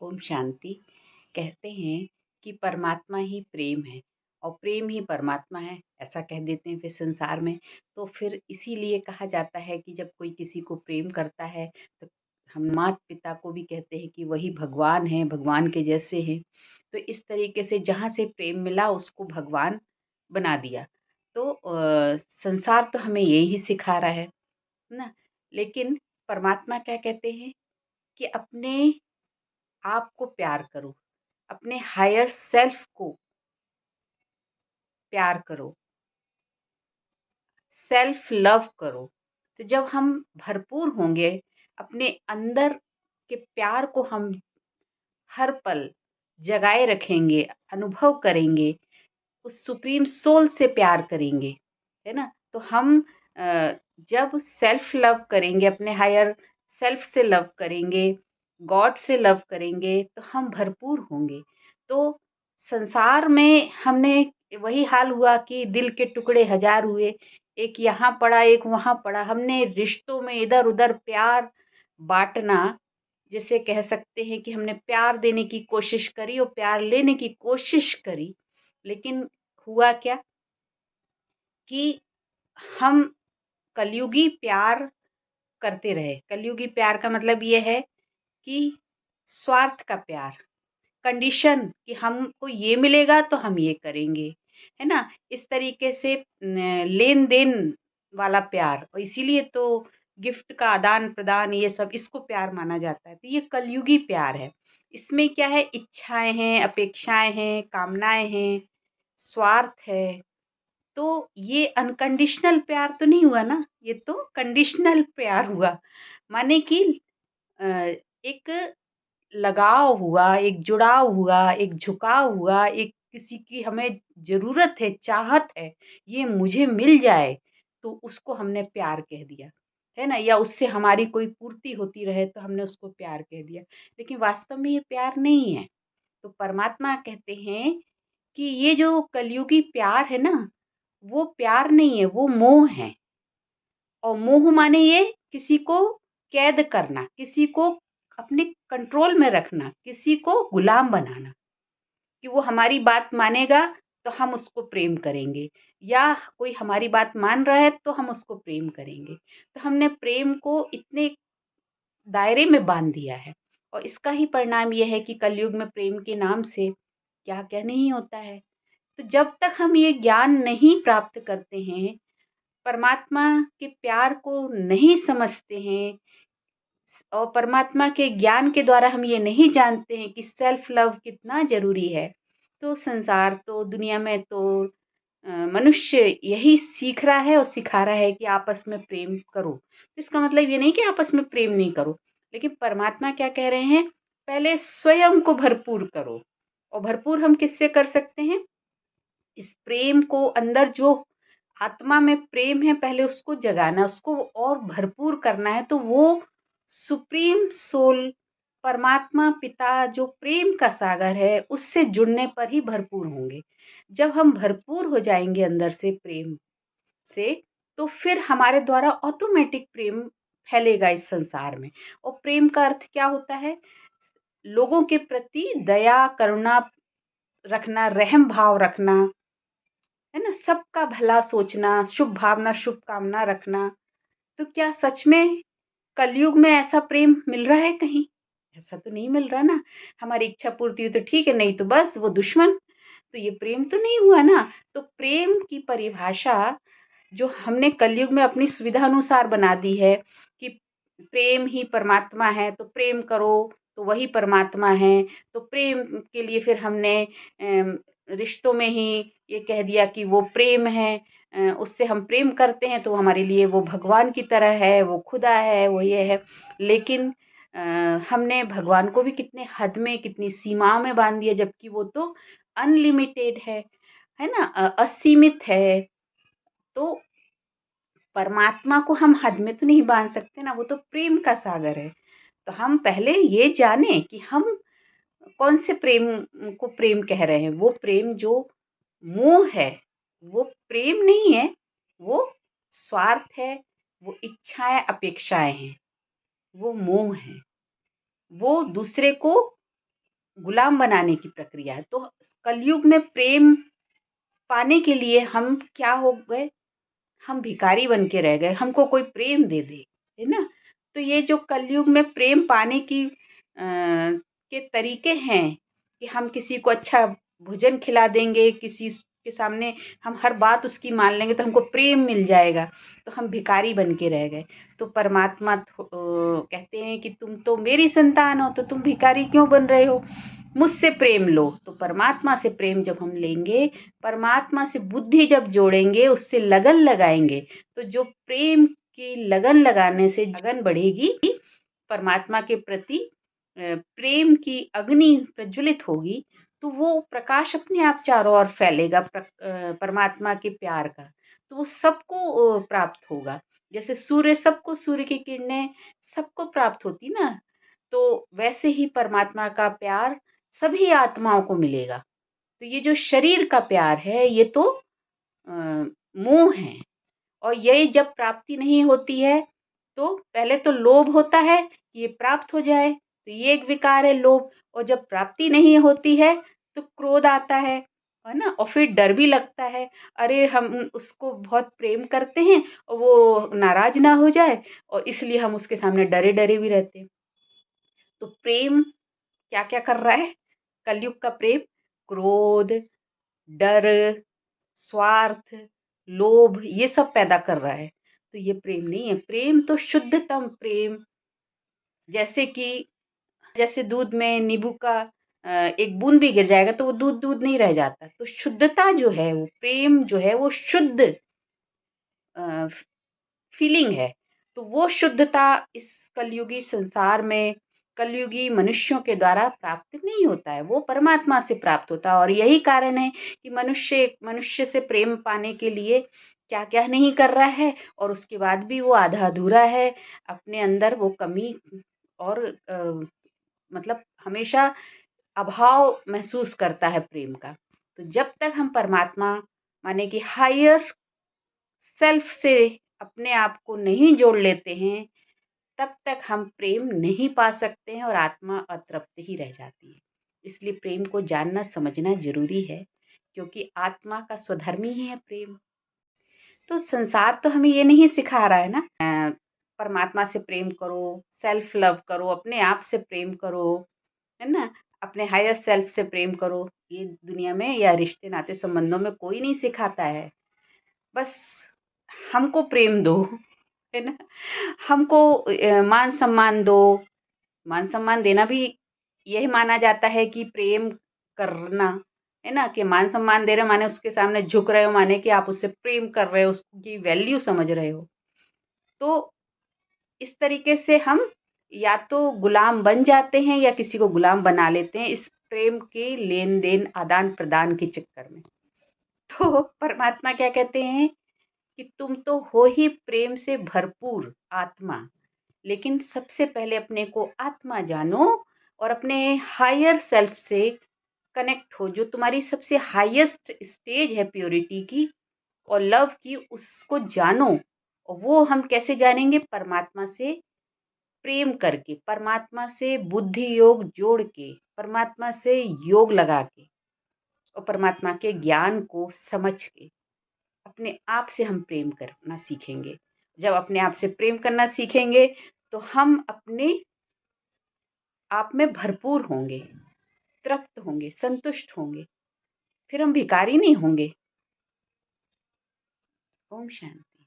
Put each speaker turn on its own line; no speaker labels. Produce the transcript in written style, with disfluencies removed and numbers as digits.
ओम शांति। कहते हैं कि परमात्मा ही प्रेम है और प्रेम ही परमात्मा है, ऐसा कह देते हैं फिर संसार में। तो फिर इसीलिए कहा जाता है कि जब कोई किसी को प्रेम करता है तो हम माता पिता को भी कहते हैं कि वही भगवान हैं, भगवान के जैसे हैं। तो इस तरीके से जहाँ से प्रेम मिला उसको भगवान बना दिया। तो संसार तो हमें यही सिखा रहा है ना। लेकिन परमात्मा क्या कहते हैं कि अपने आप को प्यार करो, अपने हायर सेल्फ को प्यार करो, सेल्फ लव करो। तो जब हम भरपूर होंगे, अपने अंदर के प्यार को हम हर पल जगाए रखेंगे, अनुभव करेंगे, उस सुप्रीम सोल से प्यार करेंगे, है ना। तो हम जब सेल्फ लव करेंगे, अपने हायर सेल्फ से लव करेंगे, गॉड से लव करेंगे, तो हम भरपूर होंगे। तो संसार में हमने वही हाल हुआ कि दिल के टुकड़े हजार हुए, एक यहाँ पड़ा एक वहाँ पड़ा। हमने रिश्तों में इधर उधर प्यार बांटना, जिसे कह सकते हैं कि हमने प्यार देने की कोशिश करी और प्यार लेने की कोशिश करी। लेकिन हुआ क्या कि हम कलयुगी प्यार करते रहे। कलयुगी प्यार का मतलब ये है कि स्वार्थ का प्यार, कंडीशन कि हमको ये मिलेगा तो हम ये करेंगे, है ना। इस तरीके से लेन देन वाला प्यार, और इसीलिए तो गिफ्ट का आदान प्रदान, ये सब इसको प्यार माना जाता है। तो ये कलयुगी प्यार है। इसमें क्या है, इच्छाएं हैं, अपेक्षाएं हैं, कामनाएं हैं, स्वार्थ है। तो ये अनकंडीशनल प्यार तो नहीं हुआ ना, ये तो कंडीशनल प्यार हुआ। माने कि अ, एक लगाव हुआ, एक जुड़ाव हुआ, एक झुकाव हुआ, एक किसी की हमें ज़रूरत है, चाहत है, ये मुझे मिल जाए, तो उसको हमने प्यार कह दिया, है ना। या उससे हमारी कोई पूर्ति होती रहे तो हमने उसको प्यार कह दिया। लेकिन वास्तव में ये प्यार नहीं है। तो परमात्मा कहते हैं कि ये जो कलयुगी प्यार है ना, वो प्यार नहीं है, वो मोह है। और मोह माने ये किसी को कैद करना, किसी को अपने कंट्रोल में रखना, किसी को गुलाम बनाना, कि वो हमारी बात मानेगा तो हम उसको प्रेम करेंगे, या कोई हमारी बात मान रहा है तो हम उसको प्रेम करेंगे। तो हमने प्रेम को इतने दायरे में बांध दिया है। और इसका ही परिणाम ये है कि कलयुग में प्रेम के नाम से क्या क्या नहीं होता है। तो जब तक हम ये ज्ञान नहीं प्राप्त करते हैं, परमात्मा के प्यार को नहीं समझते हैं, और परमात्मा के ज्ञान के द्वारा हम ये नहीं जानते हैं कि सेल्फ लव कितना ज़रूरी है, तो संसार तो दुनिया में तो मनुष्य यही सीख रहा है और सिखा रहा है कि आपस में प्रेम करो। इसका मतलब ये नहीं कि आपस में प्रेम नहीं करो, लेकिन परमात्मा क्या कह रहे हैं, पहले स्वयं को भरपूर करो। और भरपूर हम किससे कर सकते हैं, इस प्रेम को अंदर जो आत्मा में प्रेम है, पहले उसको जगाना, उसको और भरपूर करना है। तो वो सुप्रीम सोल, परमात्मा पिता जो प्रेम का सागर है, उससे जुड़ने पर ही भरपूर होंगे। जब हम भरपूर हो जाएंगे अंदर से प्रेम से, तो फिर हमारे द्वारा ऑटोमेटिक प्रेम फैलेगा इस संसार में। और प्रेम का अर्थ क्या होता है, लोगों के प्रति दया करुणा रखना, रहम भाव रखना, है ना, सबका भला सोचना, शुभ भावना, शुभ कामना रखना। तो क्या सच में कलयुग में ऐसा प्रेम मिल रहा है कहीं? ऐसा तो नहीं मिल रहा ना। हमारी इच्छा पूर्ति हुई तो ठीक है, नहीं तो बस वो दुश्मन। तो ये प्रेम तो नहीं हुआ ना। तो प्रेम की परिभाषा जो हमने कलयुग में अपनी सुविधा अनुसार बना दी है कि प्रेम ही परमात्मा है, तो प्रेम करो तो वही परमात्मा है। तो प्रेम के लिए फिर हमने रिश्तों में ही ये कह दिया कि वो प्रेम है, उससे हम प्रेम करते हैं तो हमारे लिए वो भगवान की तरह है, वो खुदा है, वो ये है। लेकिन अ, हमने भगवान को भी कितने हद में, कितनी सीमाओं में बांध दिया, जबकि वो तो अनलिमिटेड है ना, असीमित है। तो परमात्मा को हम हद में तो नहीं बांध सकते ना, वो तो प्रेम का सागर है। तो हम पहले ये जाने कि हम कौन से प्रेम को प्रेम कह रहे हैं। वो प्रेम जो मोह है, वो प्रेम नहीं है, वो स्वार्थ है, वो इच्छाएं अपेक्षाएं हैं, वो मोह है। वो दूसरे को गुलाम बनाने की प्रक्रिया है। तो कलयुग में प्रेम पाने के लिए हम क्या हो गए, हम भिखारी बन के रह गए, हमको कोई प्रेम दे दे, है ना? तो ये जो कलयुग में प्रेम पाने की के तरीके हैं कि हम किसी को अच्छा भोजन खिला देंगे, किसी के सामने हम हर बात उसकी मान लेंगे तो हमको प्रेम मिल जाएगा, तो हम भिखारी बन के रह गए। तो परमात्मा कहते हैं कि तुम तो मेरी संतान हो, तो तुम भिखारी क्यों बन रहे हो? मुझसे प्रेम लो। तो परमात्मा से प्रेम जब हम लेंगे, परमात्मा से बुद्धि जब जोड़ेंगे, उससे लगन लगाएंगे, तो जो प्रेम की लगन लगाने से लगन बढ़ेगी, परमात्मा के प्रति प्रेम की अग्नि प्रज्वलित होगी, तो वो प्रकाश अपने आप चारों ओर फैलेगा परमात्मा के प्यार का, तो वो सबको प्राप्त होगा। जैसे सूर्य, सबको सूर्य की किरणें सबको प्राप्त होती ना, तो वैसे ही परमात्मा का प्यार सभी आत्माओं को मिलेगा। तो ये जो शरीर का प्यार है, ये तो मोह है, और ये जब प्राप्ति नहीं होती है, तो पहले तो लोभ होता है कि ये प्राप्त हो जाए, तो ये एक विकार है, लोभ। और जब प्राप्ति नहीं होती है, तो क्रोध आता है ना? और फिर डर भी लगता है, अरे हम उसको बहुत प्रेम करते हैं और वो नाराज ना हो जाए, और इसलिए हम उसके सामने डरे डरे भी रहते हैं। तो प्रेम क्या क्या कर रहा है? कलयुग का प्रेम क्रोध, डर, स्वार्थ, लोभ, ये सब पैदा कर रहा है। तो ये प्रेम नहीं है। प्रेम तो शुद्धतम प्रेम, जैसे कि जैसे दूध में नींबू का एक बूंद भी गिर जाएगा तो वो दूध दूध नहीं रह जाता। तो शुद्धता जो है, वो प्रेम जो है, वो शुद्ध फीलिंग है। तो वो शुद्धता इस कलयुगी संसार में, कलयुगी मनुष्यों के द्वारा प्राप्त नहीं होता है, वो परमात्मा से प्राप्त होता है। और यही कारण है कि मनुष्य मनुष्य से प्रेम पाने के लिए क्या क्या नहीं कर रहा है, और उसके बाद भी वो आधा अधूरा है, अपने अंदर वो कमी और मतलब हमेशा अभाव महसूस करता है प्रेम का। तो जब तक हम परमात्मा माने कि हायर सेल्फ से अपने आप को नहीं जोड़ लेते हैं, तब तक हम प्रेम नहीं पा सकते हैं, और आत्मा अतृप्त ही रह जाती है। इसलिए प्रेम को जानना समझना ज़रूरी है, क्योंकि आत्मा का स्वधर्म ही है प्रेम। तो संसार तो हमें ये नहीं सिखा रहा है ना, परमात्मा से प्रेम करो, सेल्फ लव करो, अपने आप से प्रेम करो, है ना? अपने हायर सेल्फ से प्रेम करो। ये दुनिया में या रिश्ते नाते संबंधों में कोई नहीं सिखाता है। बस हमको प्रेम दो, है ना? हमको मान सम्मान दो। मान सम्मान देना भी यही माना जाता है कि प्रेम करना, है ना? कि मान सम्मान दे रहे हो माने उसके सामने झुक रहे हो, माने कि आप उससे प्रेम कर रहे हो, उसकी वैल्यू समझ रहे हो। तो इस तरीके से हम या तो गुलाम बन जाते हैं या किसी को गुलाम बना लेते हैं, इस प्रेम के लेन देन आदान प्रदान के चक्कर में। तो परमात्मा क्या कहते हैं कि तुम तो हो ही प्रेम से भरपूर आत्मा, लेकिन सबसे पहले अपने को आत्मा जानो, और अपने हायर सेल्फ से कनेक्ट हो, जो तुम्हारी सबसे हाईएस्ट स्टेज है प्योरिटी की और लव की, उसको जानो। और वो हम कैसे जानेंगे? परमात्मा से प्रेम करके, परमात्मा से बुद्धि योग जोड़ के, परमात्मा से योग लगा के, और परमात्मा के ज्ञान को समझ के अपने आप से हम प्रेम करना सीखेंगे। जब अपने आप से प्रेम करना सीखेंगे, तो हम अपने आप में भरपूर होंगे, तृप्त होंगे, संतुष्ट होंगे, फिर हम भिखारी नहीं होंगे। ओम शांति।